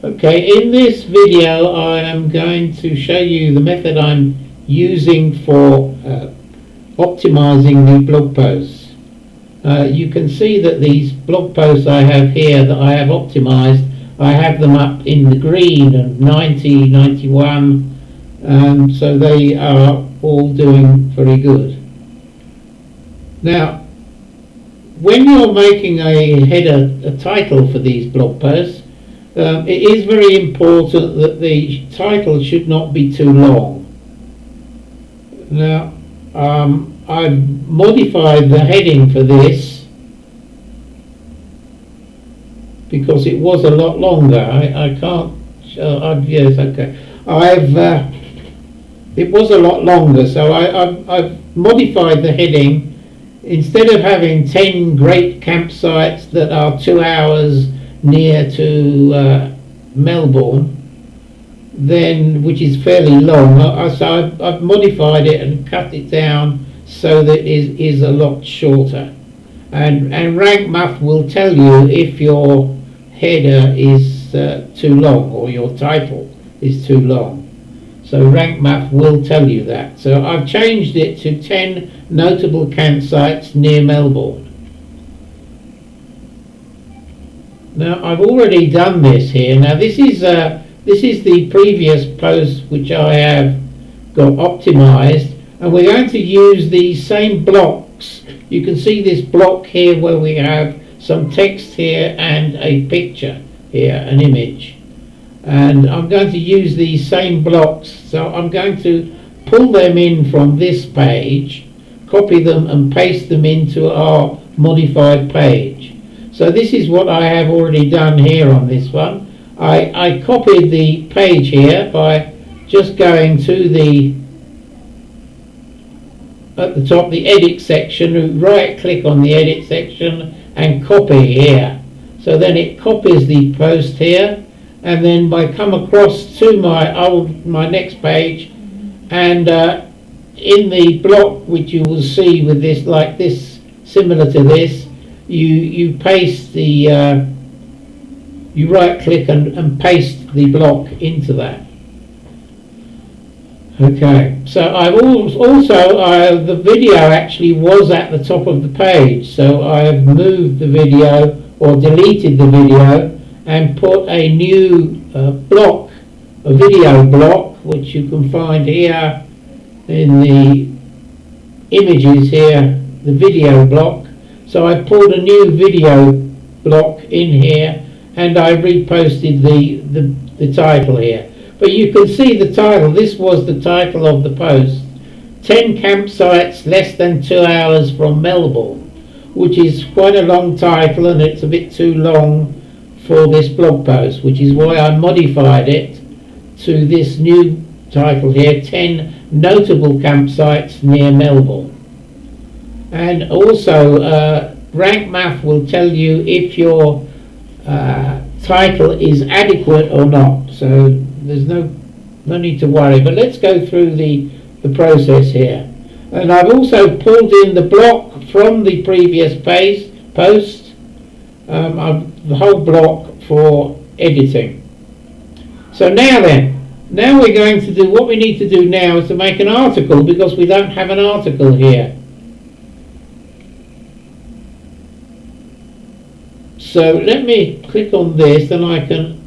Okay, in this video I am going to show you the method I'm using for optimizing the blog posts. You can see that these blog posts I have here that I have optimized, I have them up in the green and 90, 91, so they are all doing very good. Now, when you're making a header, a title for these blog posts, it is very important that the title should not be too long. Now, I've modified the heading for this because it was a lot longer. I can't. Yes, okay. It was a lot longer, so I've modified the heading. Instead of having 10 great campsites that are 2 hours near to Melbourne, then, which is fairly long, so I've modified it and cut it down so that it is a lot shorter. And RankMath will tell you if your header is too long or your title is too long. So RankMath will tell you that. So I've changed it to 10 notable campsites near Melbourne. Now I've already done this here. Now this is the previous post which I have got optimized, and we're going to use these same blocks. You can see this block here where we have some text here and a picture here, an image. And I'm going to use these same blocks, so I'm going to pull them in from this page, copy them and paste them into our modified page. So this is what I have already done here on this one. I copied the page here by just going to at the top, the edit section, right click on the edit section and copy here. So then it copies the post here, and then I come across to my next page, and in the block which you will see with this, like this, similar to this, you paste the you right click and paste the block into that. Okay, so I've also the video actually was at the top of the page, so I have moved the video or deleted the video and put a new block, a video block, which you can find here in the images here, the video block. So I pulled a new video block in here and I reposted the title here. But you can see the title. This was the title of the post: 10 campsites less than 2 hours from Melbourne, which is quite a long title, and it's a bit too long for this blog post, which is why I modified it to this new title here: 10 notable campsites near Melbourne. And also RankMath will tell you if your title is adequate or not, so there's no need to worry. But let's go through the process here. And I've also pulled in the block from the previous post, the whole block for editing. So now we're going to do, what we need to do now is to make an article, because we don't have an article here. So let me click on this, and I can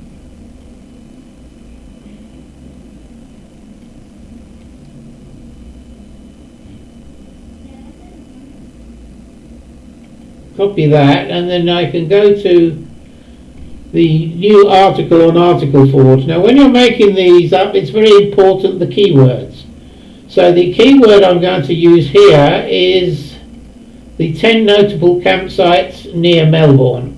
copy that, and then I can go to the new article on Article Forge. Now when you're making these up, it's very important, the keywords. So the keyword I'm going to use here is the 10 notable campsites near Melbourne.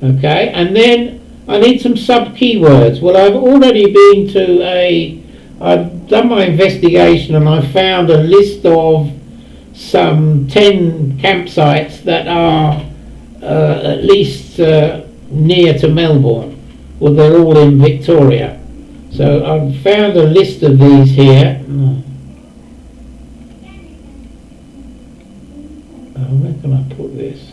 Okay, and then I need some sub-keywords. Well, I've already been to I've done my investigation, and I found a list of some 10 campsites that are at least near to Melbourne. Well, they're all in Victoria. So I've found a list of these here. Where can I put this?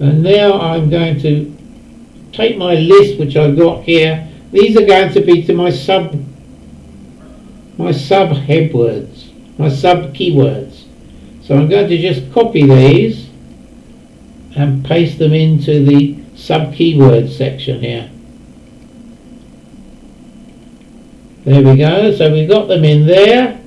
And now I'm going to take my list which I've got here. These are going to be to my sub headwords, my sub keywords. So I'm going to just copy these and paste them into the sub keywords section here. There we go. So we've got them in there.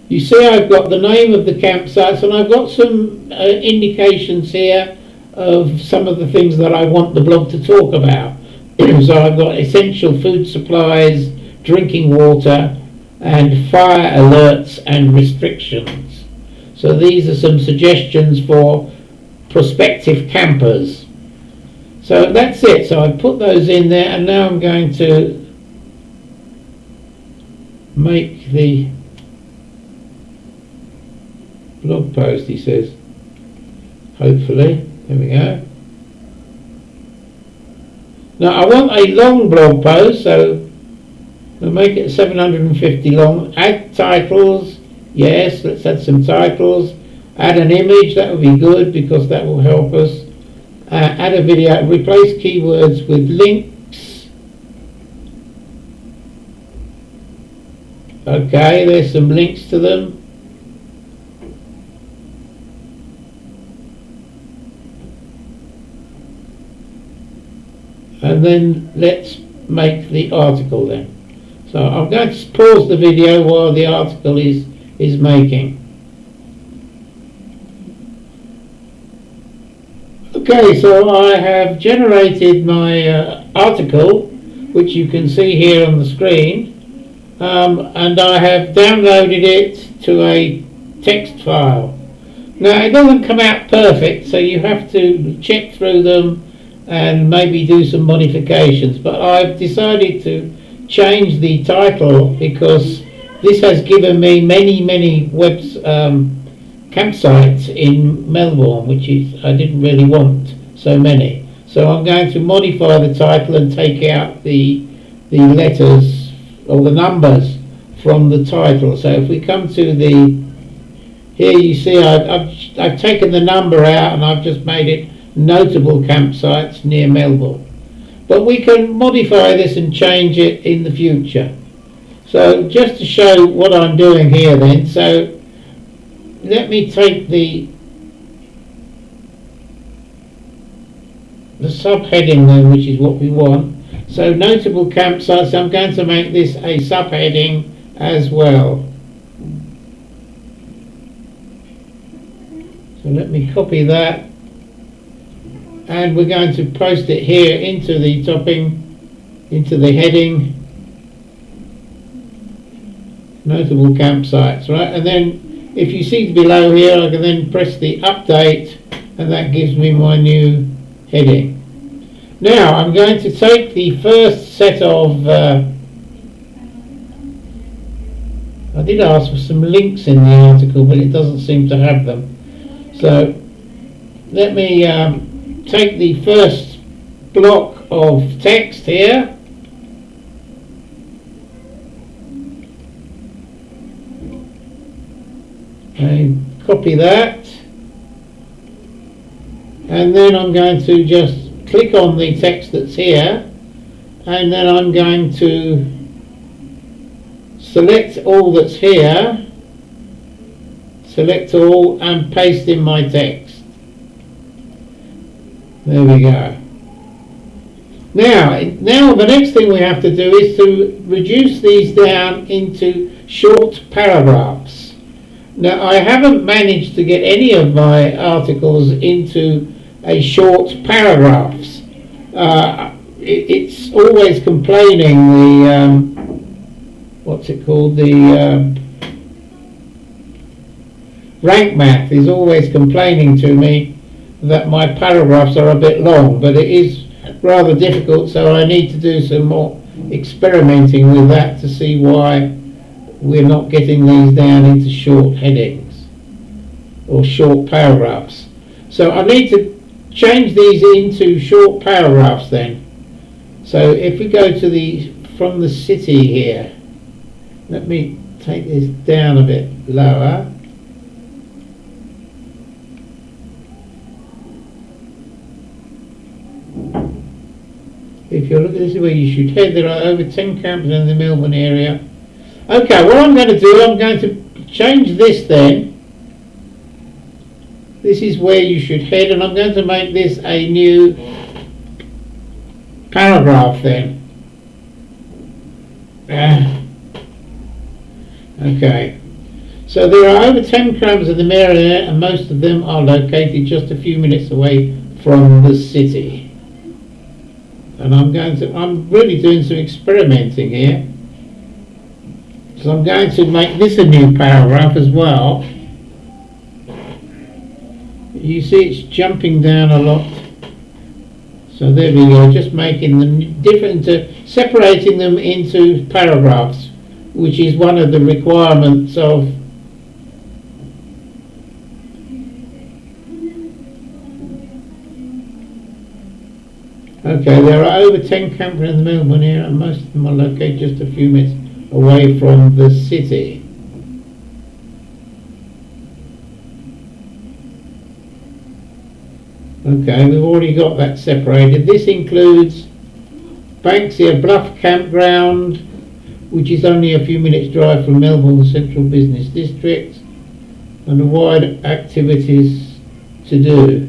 You see I've got the name of the campsites, and I've got some indications here of some of the things that I want the blog to talk about. So I've got essential food supplies, drinking water, and fire alerts and restrictions. So these are some suggestions for prospective campers. So that's it. So I put those in there, and now I'm going to make the blog post, he says. Hopefully. There we go. Now I want a long blog post, so we'll make it 750 long. Add titles. Yes, let's add some titles. Add an image, that would be good because that will help us. Add a video. Replace keywords with links. Okay, there's some links to them. And then let's make the article then. So I'm going to pause the video while the article is making. Okay, so I have generated my article, which you can see here on the screen, and I have downloaded it to a text file. Now it doesn't come out perfect, so you have to check through them and maybe do some modifications, but I've decided to change the title because this has given me many campsites in Melbourne, which is I didn't really want so many. So I'm going to modify the title and take out the letters or the numbers from the title. So if we come to the here, you see I've taken the number out and I've just made it notable campsites near Melbourne. But we can modify this and change it in the future. So just to show what I'm doing here then, so let me take the subheading then, which is what we want. So notable campsites, I'm going to make this a subheading as well. So let me copy that. And we're going to post it here into the topping, into the heading, notable campsites, right? And then if you see below here, I can then press the update, and that gives me my new heading. Now I'm going to take the first set of I did ask for some links in the article, but it doesn't seem to have them. So let me take the first block of text here and copy that, and then I'm going to just click on the text that's here, and then I'm going to select all that's here, select all, and paste in my text. There we go. Now the next thing we have to do is to reduce these down into short paragraphs. Now I haven't managed to get any of my articles into a short paragraphs. It's always complaining, the what's it called, the Rank Math is always complaining to me that my paragraphs are a bit long, but it is rather difficult, so I need to do some more experimenting with that to see why we're not getting these down into short headings or short paragraphs. So I need to change these into short paragraphs then. So if we go to from the city here, let me take this down a bit lower. If you look at this is where you should head. There are over 10 campers in the Melbourne area. Okay, what I'm going to do, I'm going to change this then. This is where you should head, and I'm going to make this a new paragraph then. Okay. So there are over 10 campers in the area, and most of them are located just a few minutes away from the city. And I'm really doing some experimenting here. So I'm going to make this a new paragraph as well. You see it's jumping down a lot. So there we go, just making them different, separating them into paragraphs, which is one of the requirements of okay, there are over 10 campers in the Melbourne area, and most of them are located just a few minutes away from the city. Okay, we've already got that separated. This includes Banksia Bluff Campground, which is only a few minutes drive from Melbourne Central Business District, and a wide activities to do.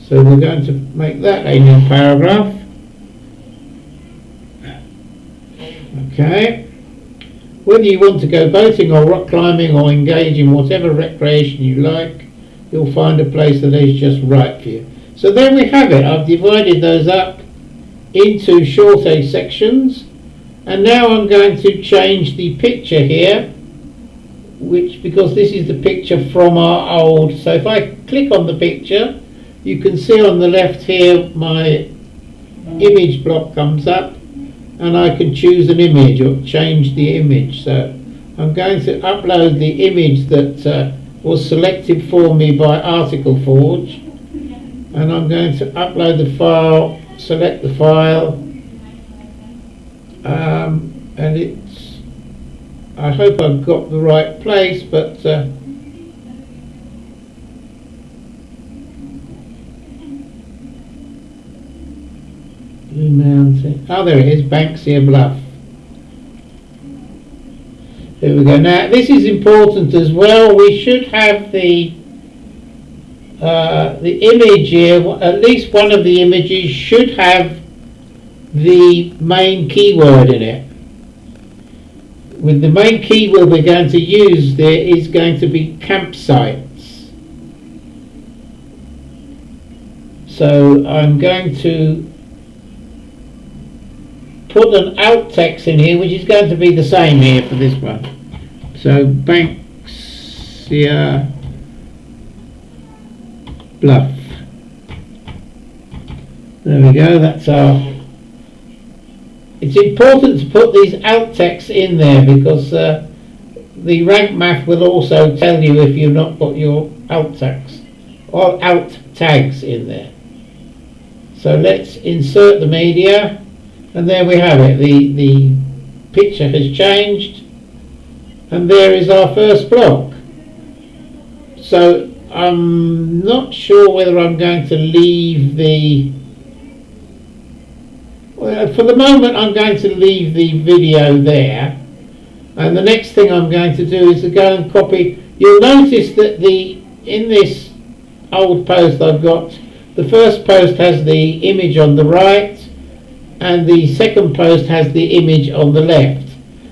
So we're going to make that a new paragraph. Okay. Whether you want to go boating or rock climbing or engage in whatever recreation you like, you'll find a place that is just right for you. So there we have it. I've divided those up into shorter sections, and now I'm going to change the picture here, because this is the picture from our old. So if I click on the picture, you can see on the left here my image block comes up, and I can choose an image or change the image. So I'm going to upload the image that was selected for me by Article Forge, and I'm going to upload the file, select the file, and it's, I hope I've got the right place, but Blue Mountain. Oh, there it is, Banksia Bluff. There we go. Now, this is important as well. We should have the image here. At least one of the images should have the main keyword in it. With the main keyword we're going to use there is going to be campsites. So I'm going to put an alt text in here, which is going to be the same here for this one. So Banksia Bluff. There we go. That's our. It's important to put these alt texts in there because the rank math will also tell you if you've not put your alt text or alt tags in there. So let's insert the media. And there we have it. The picture has changed, and there is our first block. So I'm not sure whether I'm going to leave the. Well, for the moment, I'm going to leave the video there, and the next thing I'm going to do is to go and copy. You'll notice that in this old post I've got, the first post has the image on the right, and the second post has the image on the left.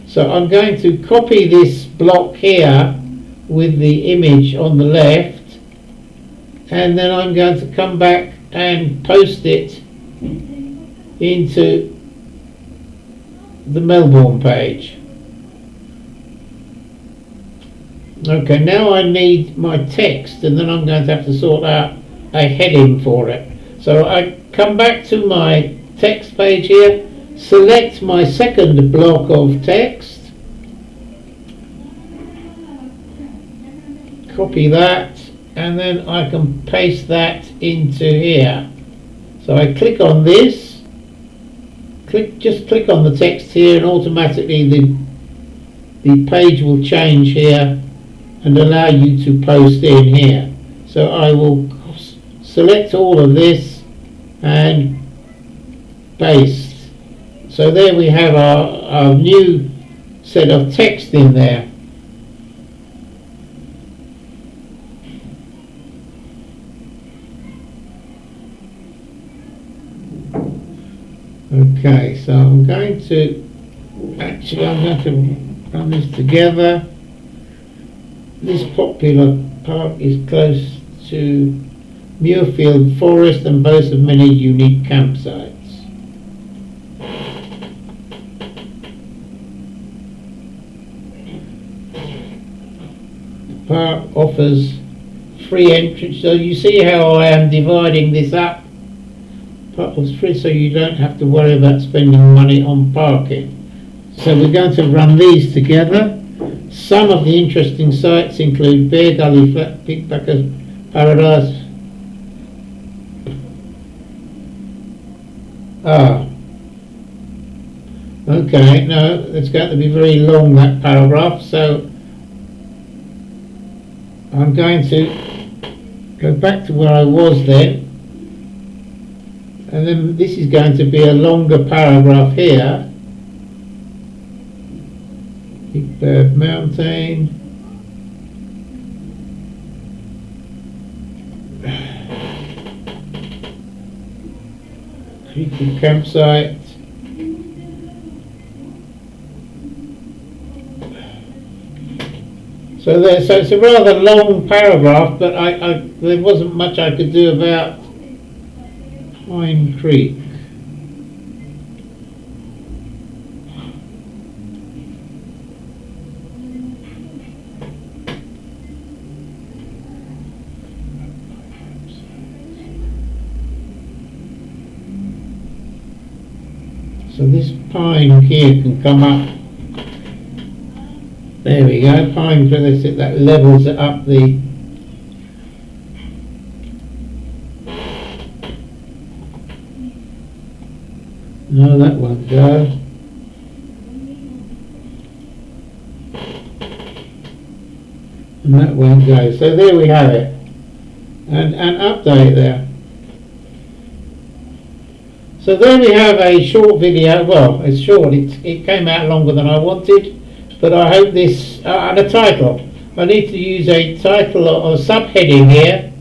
So I'm going to copy this block here with the image on the left, and then I'm going to come back and post it into the Melbourne page. Okay, now I need my text, and then I'm going to have to sort out a heading for it. So I come back to my text page here, select my second block of text, copy that, and then I can paste that into here. So I click on this, just click on the text here, and automatically the page will change here and allow you to post in here. So I will select all of this and paste. So there we have our new set of text in there. Okay, so I'm going to run this together. This popular park is close to Muirfield Forest and boasts of many unique campsites. The park offers free entrance, so you see how I am dividing this up. Park was free, so you don't have to worry about spending money on parking. So we're going to run these together. Some of the interesting sites include Bear Gully, Flat Pickpackers Paradise. Okay, no, it's going to be very long, that paragraph, so I'm going to go back to where I was then, and then this is going to be a longer paragraph here. Big Bird Mountain. Creepy Campsite. So it's a rather long paragraph, but there wasn't much I could do about Pine Creek. So this pine here can come up. There we go, pine, that levels it up the. No, that won't go. And that won't go. So there we have it. And update there. So there we have a short video. Well, it's short. It came out longer than I wanted. But I hope this, and a title. I need to use a title or subheading here.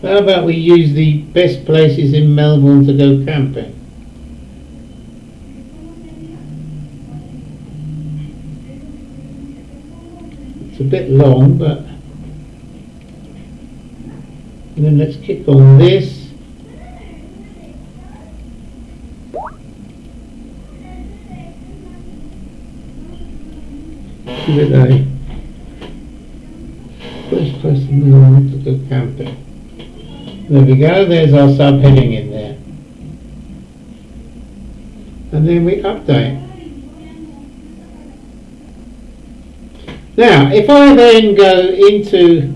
How about we use the best places in Melbourne to go camping? It's a bit long, but. And then let's click on this. Give it a first person who wants to go camping. There we go, there's our subheading in there. And then we update. Now, if I then go into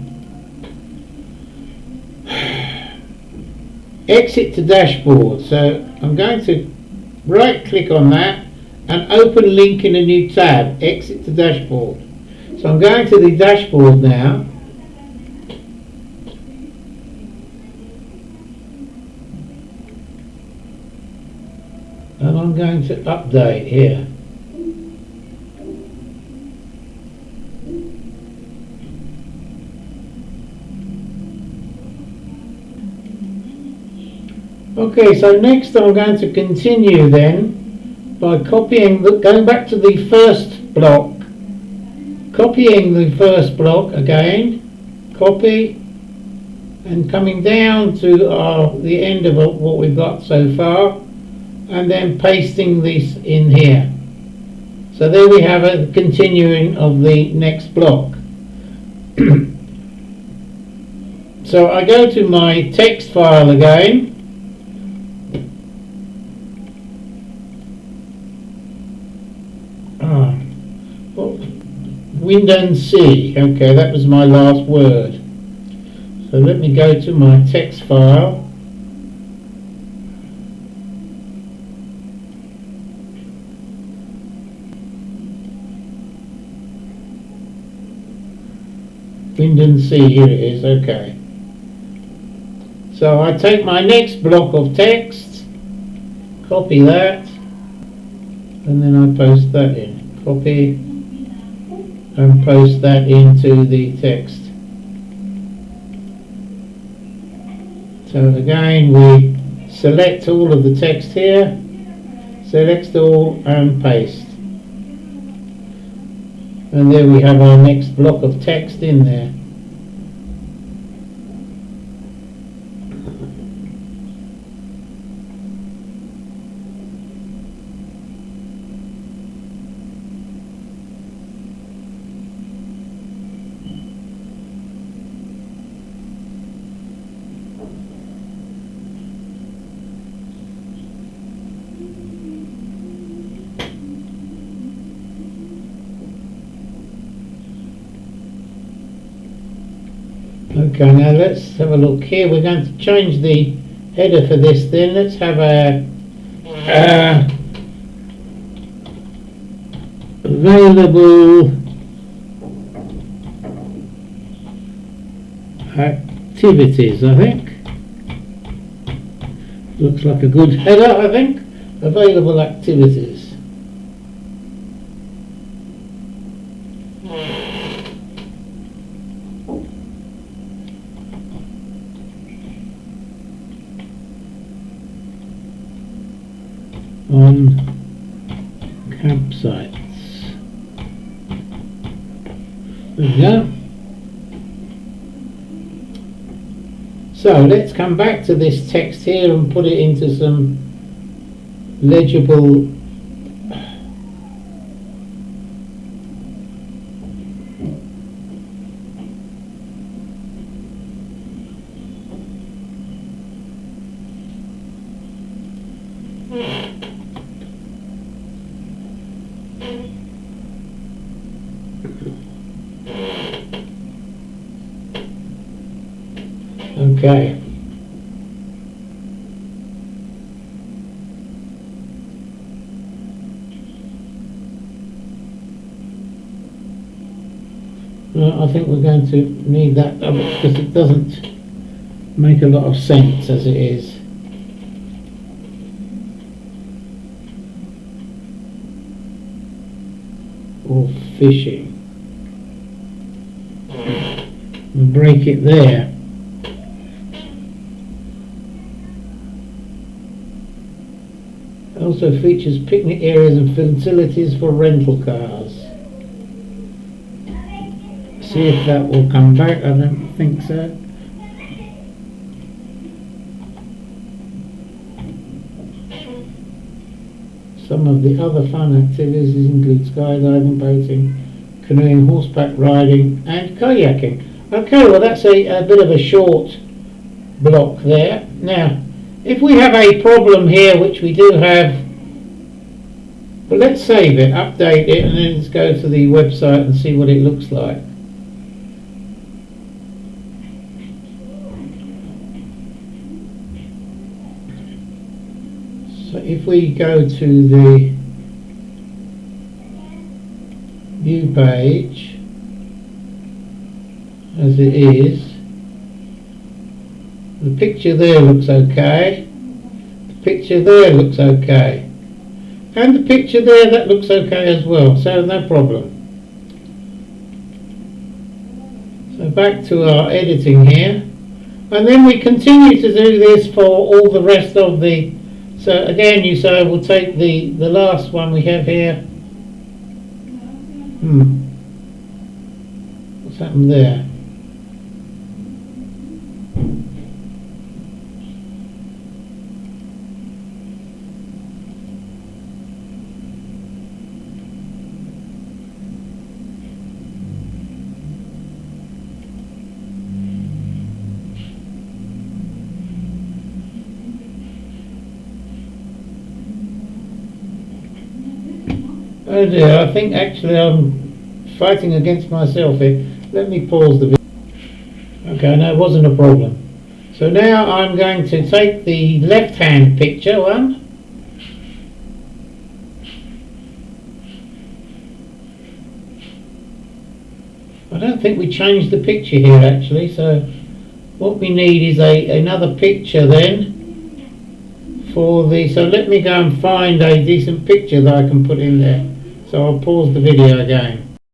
exit to dashboard, so I'm going to right click on that and open link in a new tab, exit to dashboard. So I'm going to the dashboard now, and I'm going to update here. Okay, so next I'm going to continue then by copying, going back to the first block, copying the first block again, copy, and coming down to the end of what we've got so far, and then pasting this in here. So there we have a continuing of the next block. So I go to my text file again. Wind and sea. Okay, that was my last word. So let me go to my text file. Wind and sea, here it is, okay. So I take my next block of text, copy that, and then I paste that in. Copy and paste that into the text. So again we select all of the text here, select all and paste. And there we have our next block of text in there. Okay, now let's have a look here. We're going to change the header for this then. Let's have a available activities, I think. Looks like a good header, I think. Available activities. On campsites. There we go. So let's come back to this text here and put it into some legible okay. Well, I think we're going to need that because it doesn't make a lot of sense as it is. Or fishing. We'll break it there. Also features picnic areas and facilities for rental cars. See if that will come back. I don't think so. Some of the other fun activities include skydiving, boating, canoeing, horseback riding and kayaking. Okay, well that's a bit of a short block there. Now if we have a problem here, which we do have, but let's save it, update it, and then let's go to the website and see what it looks like. So if we go to the view page as it is, the picture there looks okay, the picture there looks okay, and the picture there, that looks okay as well, so no problem. So back to our editing here, and then we continue to do this for all the rest of the, so again you say we'll take the last one we have here. What's happened there? Oh dear, I think actually I'm fighting against myself here. Let me pause the video. Okay, no, it wasn't a problem. So now I'm going to take the left-hand picture one. I don't think we changed the picture here actually, so what we need is another picture then for the, so let me go and find a decent picture that I can put in there. So I'll pause the video again.